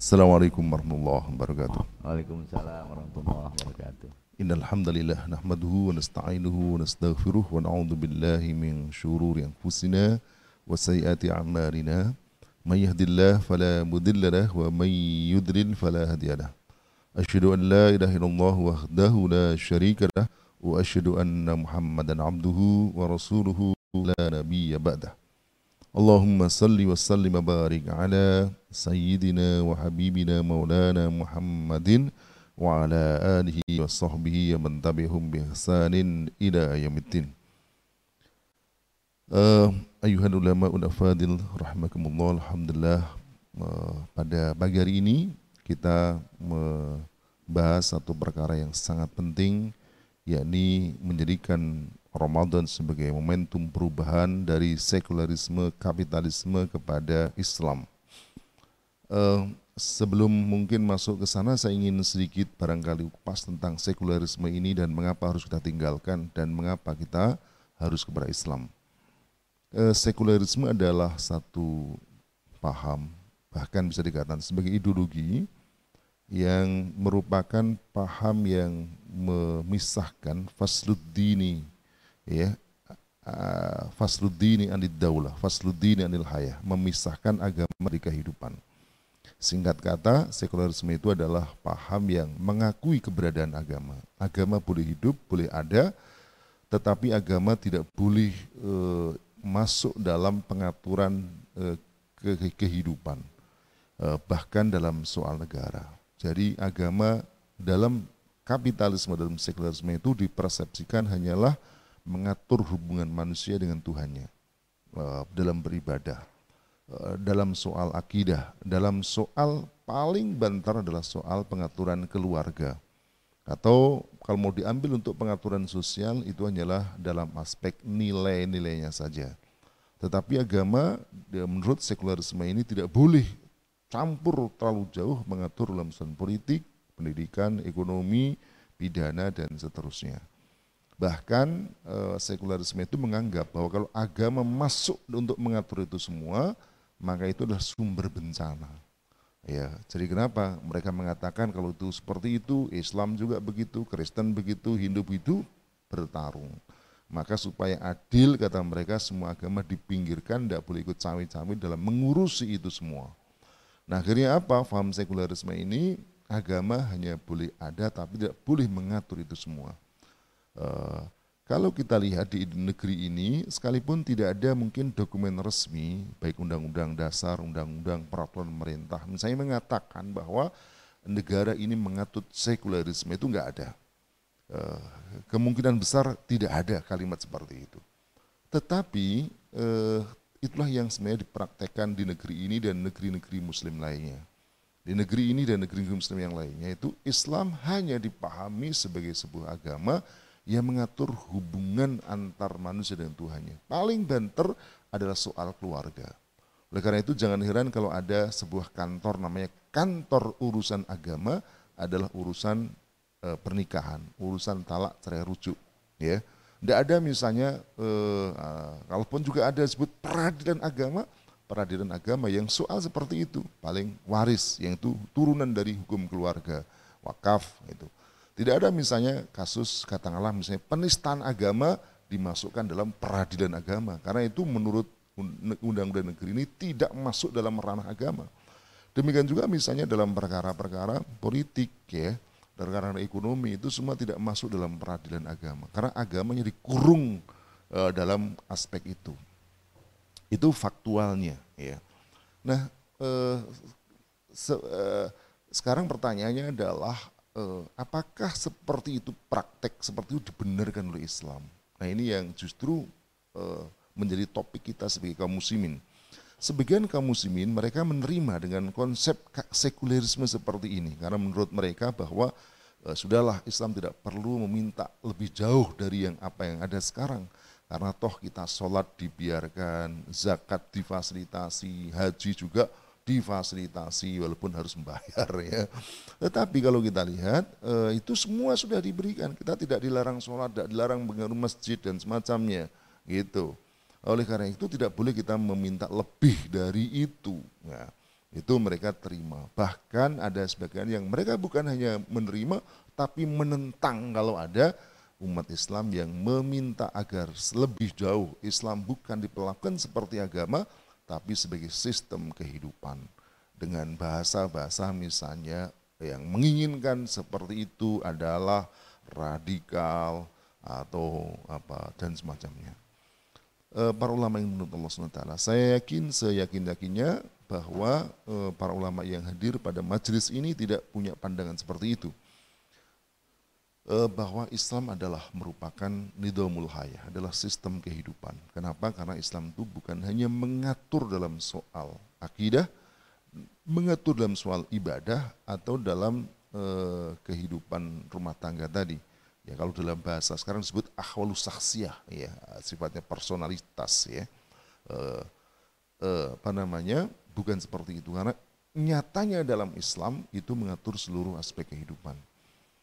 Assalamualaikum warahmatullahi wabarakatuh. Waalaikumsalam warahmatullahi wabarakatuh. Innal hamdalillah nahmaduhu wa nasta'inuhu wa nastaghfiruh wa na'udzu billahi min syururi anfusina wa sayyiati a'malina. May yahdihillahu fala mudilla lahu wa may yudlil fala hadiya lahu. Asyhadu an la ilaha illallah wahdahu la syarika lahu wa asyhadu anna Muhammadan abduhu wa rasuluhu la nabiyya ba'dah. Allahumma salli wa sallim wa barik ala sayyidina wa habibina maulana Muhammadin wa ala alihi wa sahbihi wa man tabi'ahum bi ihsanin ila yaumiddin. Ayuhan ulama ul afadil rahimakumullah, alhamdulillah, pada pagi hari ini kita membahas satu perkara yang sangat penting, yakni menjadikan Ramadan sebagai momentum perubahan dari sekularisme kapitalisme kepada Islam. Sebelum mungkin masuk ke sana, saya ingin sedikit barangkali kupas tentang sekularisme ini dan mengapa harus kita tinggalkan dan mengapa kita harus kepada Islam. Sekularisme adalah satu paham, bahkan bisa dikatakan sebagai ideologi yang merupakan paham yang memisahkan fasluddini, ya, fasluddini anid daulah, fasluddini anil hayah, memisahkan agama dari kehidupan. Singkat kata, sekularisme itu adalah paham yang mengakui keberadaan agama. Agama boleh hidup, boleh ada, tetapi agama tidak boleh masuk dalam pengaturan kehidupan, bahkan dalam soal negara. Jadi agama dalam kapitalisme, dalam sekularisme itu dipersepsikan hanyalah mengatur hubungan manusia dengan Tuhannya, dalam beribadah, dalam soal akidah, dalam soal paling banter adalah soal pengaturan keluarga. Atau kalau mau diambil untuk pengaturan sosial, itu hanyalah dalam aspek nilai-nilainya saja. Tetapi agama menurut sekularisme ini tidak boleh campur terlalu jauh mengatur dalam urusan politik, pendidikan, ekonomi, pidana, dan seterusnya. Bahkan sekularisme itu menganggap bahwa kalau agama masuk untuk mengatur itu semua, maka itu adalah sumber bencana. Ya, jadi kenapa mereka mengatakan kalau itu seperti itu, Islam juga begitu, Kristen begitu, Hindu begitu, bertarung. Maka supaya adil, kata mereka, semua agama dipinggirkan, tidak boleh ikut cawe-cawe dalam mengurusi itu semua. Nah, akhirnya apa? Faham sekularisme ini, agama hanya boleh ada tapi tidak boleh mengatur itu semua. Kalau kita lihat di negeri ini, sekalipun tidak ada mungkin dokumen resmi, baik undang-undang dasar, undang-undang peraturan pemerintah, misalnya mengatakan bahwa negara ini mengatur sekularisme, itu enggak ada. Kemungkinan besar tidak ada kalimat seperti itu. Tetapi itulah yang sebenarnya dipraktekkan di negeri ini dan negeri-negeri muslim lainnya. Di negeri ini dan negeri muslim yang lainnya itu Islam hanya dipahami sebagai sebuah agama yang mengatur hubungan antar manusia dengan Tuhannya. Paling banter adalah soal keluarga. Oleh karena itu jangan heran kalau ada sebuah kantor namanya kantor urusan agama adalah urusan pernikahan, urusan talak cerai rujuk. Ya, tidak ada misalnya, kalaupun juga ada disebut peradilan agama yang soal seperti itu, paling waris yang itu turunan dari hukum keluarga, wakaf itu. Tidak ada misalnya kasus katakanlah misalnya penistaan agama dimasukkan dalam peradilan agama, karena itu menurut undang-undang negeri ini tidak masuk dalam ranah agama. Demikian juga misalnya dalam perkara-perkara politik, ya, perkara ekonomi, itu semua tidak masuk dalam peradilan agama, karena agamanya dikurung dalam aspek itu. Itu faktualnya, ya. Nah, sekarang pertanyaannya adalah apakah seperti itu, praktek seperti itu dibenarkan oleh Islam? Nah, ini yang justru menjadi topik kita sebagai kaum muslimin. Sebagian kaum muslimin mereka menerima dengan konsep sekularisme seperti ini karena menurut mereka bahwa sudahlah, Islam tidak perlu meminta lebih jauh dari apa yang ada sekarang, karena toh kita sholat dibiarkan, zakat difasilitasi, haji juga difasilitasi walaupun harus membayar, ya. Tetapi kalau kita lihat itu semua sudah diberikan. Kita tidak dilarang sholat, tidak dilarang bangun masjid dan semacamnya, gitu. Oleh karena itu tidak boleh kita meminta lebih dari itu. Nah, Itu mereka terima. Bahkan ada sebagian yang mereka bukan hanya menerima, tapi menentang kalau ada umat Islam yang meminta agar lebih jauh Islam bukan diperlakukan seperti agama, tapi sebagai sistem kehidupan. Dengan bahasa-bahasa misalnya yang menginginkan seperti itu adalah radikal atau apa dan semacamnya. Para ulama yang menurut Allah SWT, saya yakin seyakin-yakinnya bahwa para ulama yang hadir pada majelis ini tidak punya pandangan seperti itu. Bahwa Islam adalah merupakan nidhamul hayah, adalah sistem kehidupan. Kenapa? Karena Islam itu bukan hanya mengatur dalam soal akidah, mengatur dalam soal ibadah atau dalam kehidupan rumah tangga tadi. Ya, kalau dalam bahasa sekarang disebut ahwalus saksiyah, ya, sifatnya personalitas, ya. Bukan seperti itu, karena nyatanya dalam Islam itu mengatur seluruh aspek kehidupan.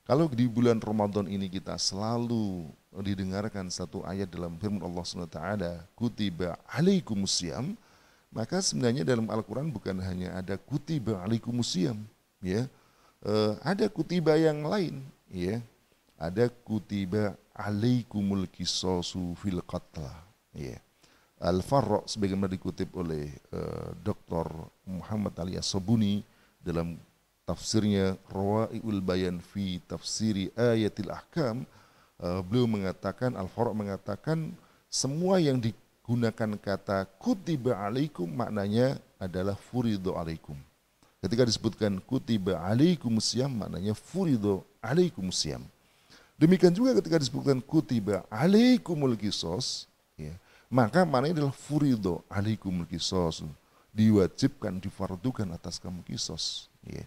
Kalau di bulan Ramadan ini kita selalu didengarkan satu ayat dalam firman Allah SWT, kutiba alaikumusiyam, maka sebenarnya dalam Al-Quran bukan hanya ada kutiba alaikumusiyam, ya, ada kutiba yang lain, ya. Ada kutiba alaikumul qisasu fil qatla, ya. Al-Farra sebagaimana dikutip oleh Dr. Muhammad Ali As-Sabuni dalam tafsirnya Rawaiul Bayan fi Tafsiri Ayatil Ahkam, beliau mengatakan, Al-Farra mengatakan semua yang digunakan kata kutiba alaikum maknanya adalah furidu alaikum. Ketika disebutkan kutiba alaikumusiyam maknanya furidu alaikumusiyam. Demikian juga ketika disebutkan kutiba alaikumul qisas, ya, maka maknanya adalah furido alaikumul qisas, diwajibkan, difardukan atas kamu qisas, ya.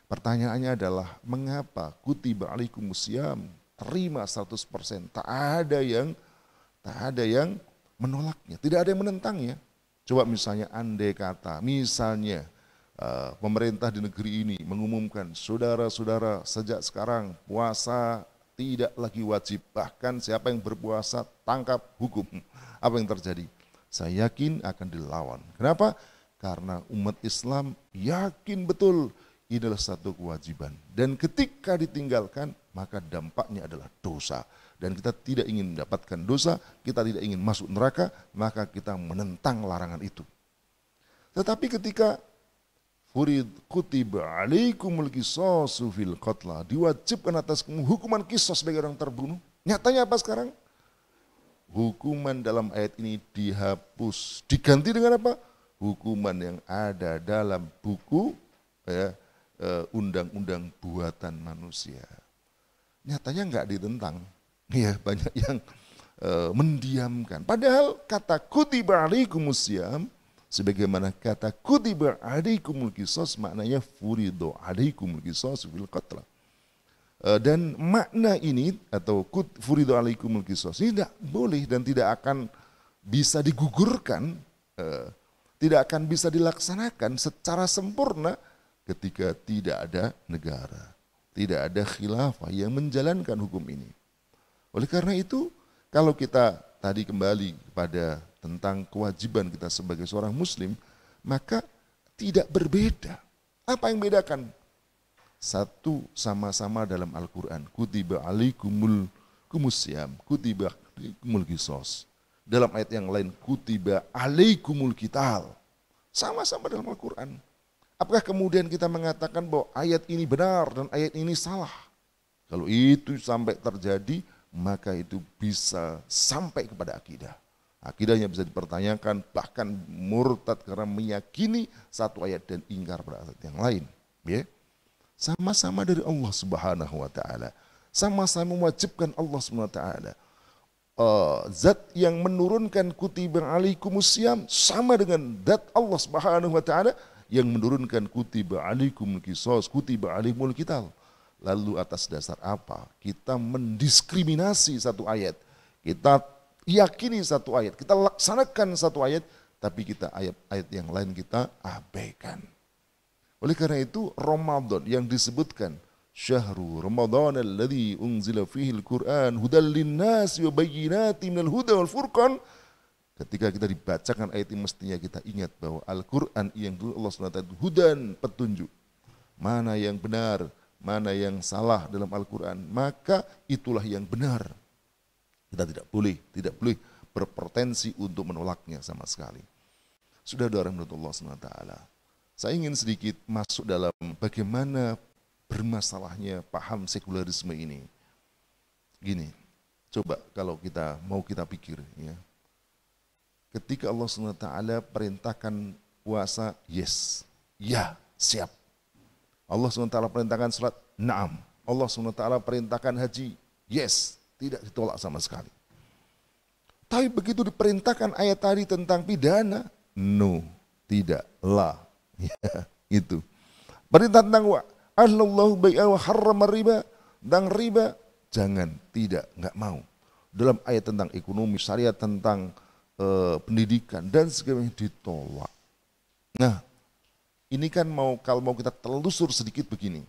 Pertanyaannya adalah mengapa kutiba alaikumusiyam terima 100%, tak ada yang menolaknya, tidak ada yang menentangnya. Coba misalnya andai kata, misalnya pemerintah di negeri ini mengumumkan, saudara-saudara sejak sekarang puasa tidak lagi wajib, bahkan siapa yang berpuasa tangkap hukum. Apa yang terjadi? Saya yakin akan dilawan. Kenapa? Karena umat Islam yakin betul ini adalah satu kewajiban. Dan ketika ditinggalkan, maka dampaknya adalah dosa. Dan kita tidak ingin mendapatkan dosa, kita tidak ingin masuk neraka, maka kita menentang larangan itu. Tetapi ketika furid kutiba alaikumul qisasu fil qatla, diwajibkan atas kamu hukuman qisas sebagai orang terbunuh. Nyatanya apa sekarang? Hukuman dalam ayat ini dihapus, diganti dengan apa? Hukuman yang ada dalam buku, ya, undang-undang buatan manusia. Nyatanya enggak ditentang. Ya, banyak yang mendiamkan. Padahal kata kutiba alaikumusiyam sebagaimana kata kutiba alaikumul qisas maknanya furido alaikumul qisas fil qatl. Dan makna ini atau furido alaikumul qisas ini tidak boleh dan tidak akan bisa digugurkan, tidak akan bisa dilaksanakan secara sempurna ketika tidak ada negara, tidak ada khilafah yang menjalankan hukum ini. Oleh karena itu, kalau kita tadi kembali kepada tentang kewajiban kita sebagai seorang muslim, maka tidak berbeda. Apa yang bedakan? Satu, sama-sama dalam Al-Quran, kutiba alaikumul kumusiyam, kutiba alaikumul qisas. Dalam ayat yang lain, kutiba alaikumul qital. Sama-sama dalam Al-Quran. Apakah kemudian kita mengatakan bahwa ayat ini benar dan ayat ini salah? Kalau itu sampai terjadi, maka itu bisa sampai kepada akidah. Akidahnya bisa dipertanyakan, bahkan murtad karena meyakini satu ayat dan ingkar pada ayat yang lain. Ya. Sama-sama dari Allah Subhanahu wa taala. Sama-sama mewajibkan Allah Subhanahu wa taala. Zat yang menurunkan kutiba alaikumusiyam sama dengan zat Allah Subhanahu wa taala yang menurunkan kutiba alaikumul qisas, kutiba alaikumul qital. Lalu atas dasar apa kita mendiskriminasi satu ayat? Kita yakini satu ayat, kita laksanakan satu ayat, tapi kita ayat-ayat yang lain kita abaikan. Oleh karena itu Ramadan yang disebutkan syahru Ramadan alladzi unzila fihi al-Qur'an hudal linnasi wa bayyinatin minal huda wal furqan, Ketika kita dibacakan ayat ini mestinya kita ingat bahwa Al-Quran yang dulu Allah SWT itu hudan, petunjuk. Mana yang benar, mana yang salah dalam Al-Quran, maka itulah yang benar. Kita tidak boleh berpotensi untuk menolaknya sama sekali. Sudah ada orang menurut Allah SWT. Saya ingin sedikit masuk dalam bagaimana bermasalahnya paham sekularisme ini. Gini, coba kalau kita pikir ya. Ketika Allah SWT perintahkan puasa, yes, ya, siap. Allah SWT perintahkan salat, naam. Allah SWT perintahkan haji, yes, tidak ditolak sama sekali. Tapi begitu diperintahkan ayat tadi tentang pidana, no, tidak, la. Ya, itu. Perintah tentang Allahu bai'a wa harrama riba, tentang riba, jangan, tidak, enggak mau. Dalam ayat tentang ekonomi, syariat tentang pendidikan dan sebagainya ditolak. Nah, ini kan kalau mau kita telusur sedikit begini.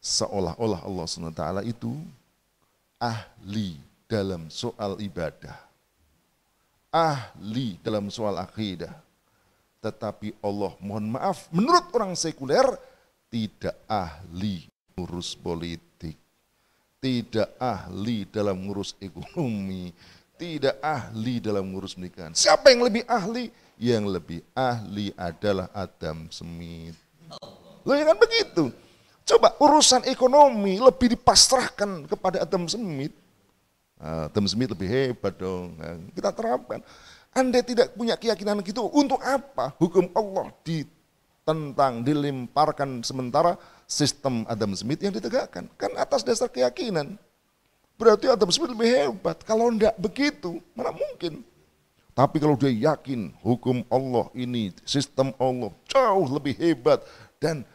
Seolah-olah Allah SWT itu ahli dalam soal ibadah. Ahli dalam soal akidah. Tetapi Allah, mohon maaf, menurut orang sekuler tidak ahli ngurus politik. Tidak ahli dalam ngurus ekonomi. Tidak ahli dalam ngurus pernikahan. Siapa yang lebih ahli? Yang lebih ahli adalah Adam Smith. Loh ya kan begitu. Coba urusan ekonomi lebih dipasrahkan kepada Adam Smith. Adam Smith lebih hebat dong. Nah, kita terapkan. Anda tidak punya keyakinan gitu, untuk apa hukum Allah ditentang, dilemparkan sementara sistem Adam Smith yang ditegakkan? Kan atas dasar keyakinan. Berarti Adam Smith lebih hebat. Kalau enggak begitu, mana mungkin. Tapi kalau dia yakin hukum Allah ini, sistem Allah jauh lebih hebat. Dan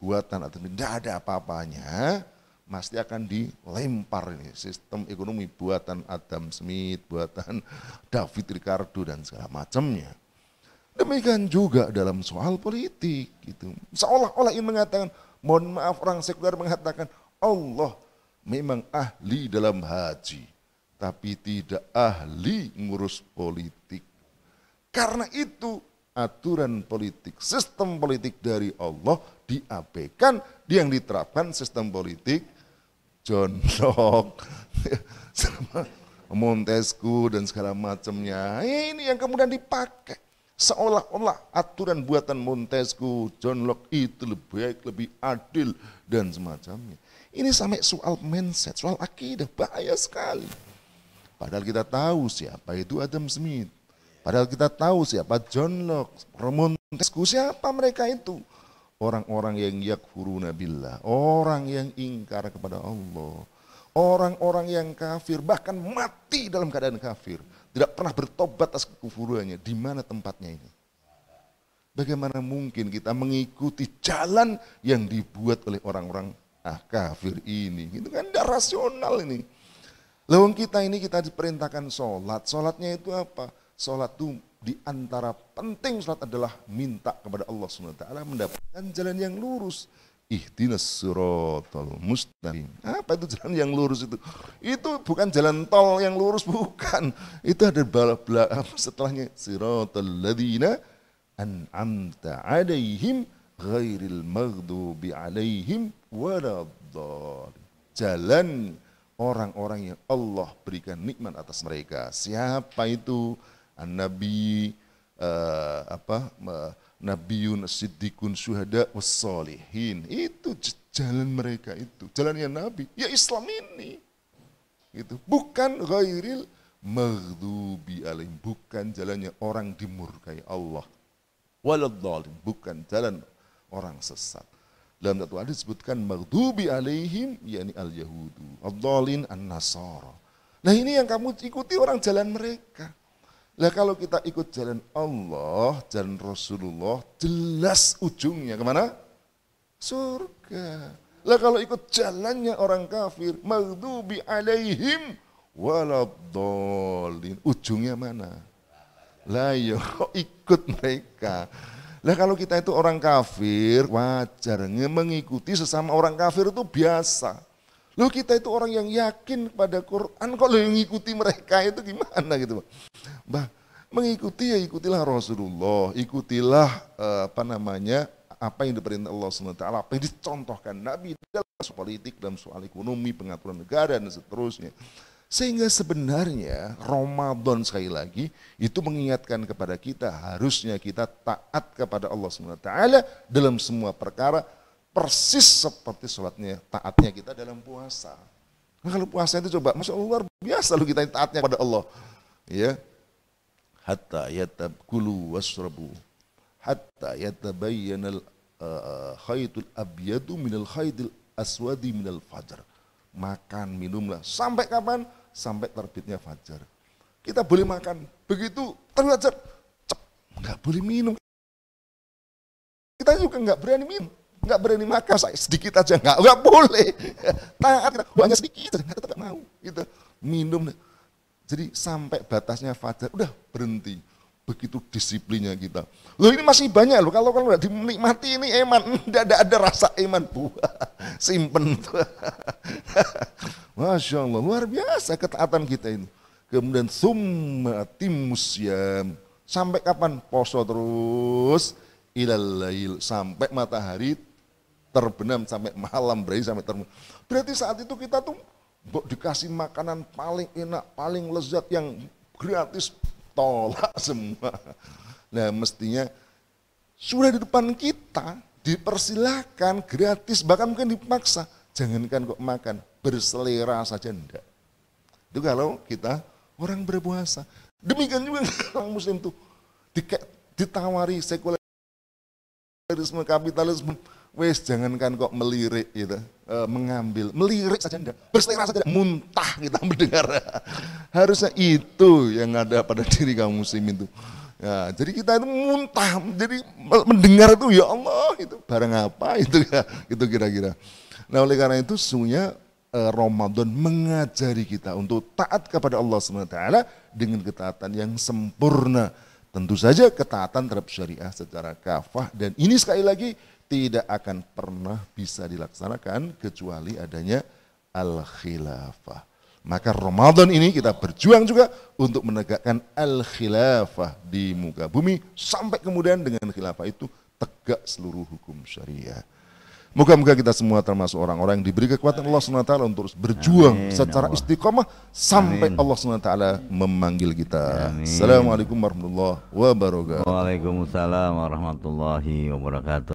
buatan Adam Smith tidak ada apa-apanya, pasti akan dilempar ini. Sistem ekonomi buatan Adam Smith, buatan David Ricardo dan segala macamnya. Demikian juga dalam soal politik. Gitu. Seolah-olah ini mengatakan, mohon maaf orang sekuler mengatakan, Allah memang ahli dalam haji, tapi tidak ahli ngurus politik. Karena itu aturan politik, sistem politik dari Allah diabaikan, yang diterapkan sistem politik John Locke, Montesquieu dan segala macamnya. Ini yang kemudian dipakai. Seolah-olah aturan buatan Montesquieu, John Locke itu lebih baik, lebih adil dan semacamnya. Ini sampai soal mindset, soal akidah, bahaya sekali. Padahal kita tahu siapa itu Adam Smith. Padahal kita tahu siapa John Locke, Montesquieu, siapa mereka itu. Orang-orang yang yakfuruna billah, orang yang ingkar kepada Allah. Orang-orang yang kafir, bahkan mati dalam keadaan kafir. Tidak pernah bertobat atas kekufurannya. Di mana tempatnya ini? Bagaimana mungkin kita mengikuti jalan yang dibuat oleh orang-orang kafir ini, itu kan tidak rasional ini. Lawan kita diperintahkan sholat, sholatnya itu apa? Sholat itu diantara penting sholat adalah minta kepada Allah SWT mendapatkan jalan yang lurus. Ihdinas siratal mustaqim. Apa itu jalan yang lurus itu? Itu bukan jalan tol yang lurus, bukan. Itu ada setelahnya siratal ladzina an'amta alaihim ghairil maghdubi alaihim waladdallin. Jalan orang-orang yang Allah berikan nikmat atas mereka. Siapa itu? An-Nabi Nabiyun Siddiqun Syuhada Wassalihin. Itu jalan mereka itu. Jalannya Nabi, ya Islam ini. Itu bukan ghairil maghdubi alaihim, bukan jalannya orang dimurkai Allah. Waladdallin, bukan jalan orang sesat. Dalam satu hadis disebutkan maghdubi alaihim, yakni al-yahudu, ad-dallin an-nasara. Nah ini yang kamu ikuti orang jalan mereka. Nah kalau kita ikut jalan Allah, jalan Rasulullah, jelas ujungnya kemana? Surga. Lah kalau ikut jalannya orang kafir, maghdubi alaihim waladdallin, ujungnya mana? Lah yo ikut mereka. Lah kalau kita itu orang kafir, wajar mengikuti sesama orang kafir itu biasa. Loh kita itu orang yang yakin pada Quran, kok lo yang ngikuti mereka itu gimana gitu. Bah, mengikuti ya ikutilah Rasulullah, ikutilah apa yang diperintah Allah SWT, apa yang dicontohkan Nabi dalam soal politik, dalam soal ekonomi, pengaturan negara dan seterusnya. Sehingga sebenarnya Ramadan sekali lagi itu mengingatkan kepada kita harusnya kita taat kepada Allah SWT dalam semua perkara persis seperti sholatnya, taatnya kita dalam puasa. Nah, kalau puasa itu coba, Masya Allah luar biasa loh kita taatnya kepada Allah. Ya, hatta yatabkulu wasrabu hatta yatabayyana khaytul abyadu minal khaytil aswadi minal fajar. Makan, minumlah sampai kapan? Sampai terbitnya fajar. Kita boleh makan, begitu terbit fajar, nggak boleh minum. Kita juga nggak berani minum, nggak berani makan, sedikit aja nggak boleh. Taat kita hanya sedikit, tetap nggak mau. Gitu. Minum, jadi sampai batasnya fajar, udah berhenti. Begitu disiplinnya kita. Loh ini masih banyak loh, kalau nggak dinikmati ini eman, tidak ada rasa eman buah, simpen. Masya Allah, luar biasa ketaatan kita ini. Kemudian summa timmus syam, sampai kapan? Poso terus, ilal lail, sampai matahari terbenam, sampai malam berarti sampai terbenam. Berarti saat itu kita tuh dikasih makanan paling enak, paling lezat yang gratis, tolak semua. Nah mestinya sudah di depan kita, dipersilakan gratis, bahkan mungkin dipaksa. Jangankan kok makan, berselera saja enggak. Itu kalau kita orang berpuasa. Demikian juga orang muslim tuh ditawari sekulerisme, kapitalisme, wes jangankan kok melirik gitu, mengambil, melirik saja enggak, berselera saja, muntah kita mendengar. Harusnya itu yang ada pada diri kaum muslim itu. Ya, jadi kita itu muntah, jadi mendengar itu ya Allah itu barang apa itu ya, itu kira-kira. Nah oleh karena itu sesungguhnya Ramadan mengajari kita untuk taat kepada Allah SWT dengan ketaatan yang sempurna. Tentu saja ketaatan terhadap syariah secara kafah, dan ini sekali lagi tidak akan pernah bisa dilaksanakan kecuali adanya al-khilafah. Maka Ramadan ini kita berjuang juga untuk menegakkan al-khilafah di muka bumi sampai kemudian dengan khilafah itu tegak seluruh hukum syariah. Moga-moga kita semua termasuk orang-orang yang diberi kekuatan Allah SWT untuk berjuang secara istiqomah sampai Allah SWT memanggil kita. Assalamualaikum warahmatullahi wabarakatuh. Waalaikumsalam warahmatullahi wabarakatuh.